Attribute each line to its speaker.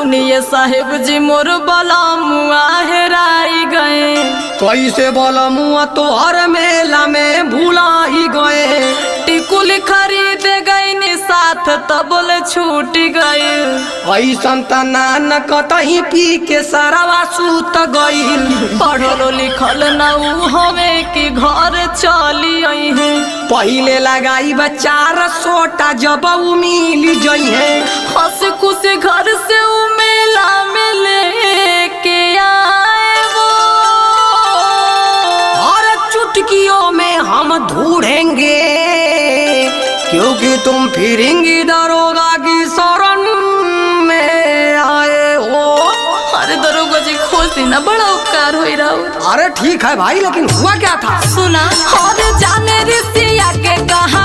Speaker 1: सुनिए साहेब जी मोर बलमुआ हेराई गए।
Speaker 2: कैसे बलमुआ तोहर मेला में भूला ही गए।
Speaker 1: टिकुल खरीद गई नि साथ तबल छूट गए।
Speaker 2: ऐसन तना न कतही पी के सरवा सूत गईल।
Speaker 1: पढ़लो लिखल न ऊ हवे कि घर चली आई है।
Speaker 2: पहिले लगाई बचार सोटा जब उ मिल जई है।
Speaker 1: हंस खुश घर से ऊ मेला में लेके आए वो।
Speaker 2: और चुटकियों में हम ढूंढेंगे क्योंकि तुम फिरेंगी दरोगा की शरण में आए हो।
Speaker 1: अरे दरोगा जी खुशी ना बड़ा उपकार हो रहा।
Speaker 2: अरे ठीक है भाई, लेकिन हुआ क्या था?
Speaker 1: सुना और जाने रिसिया के कहा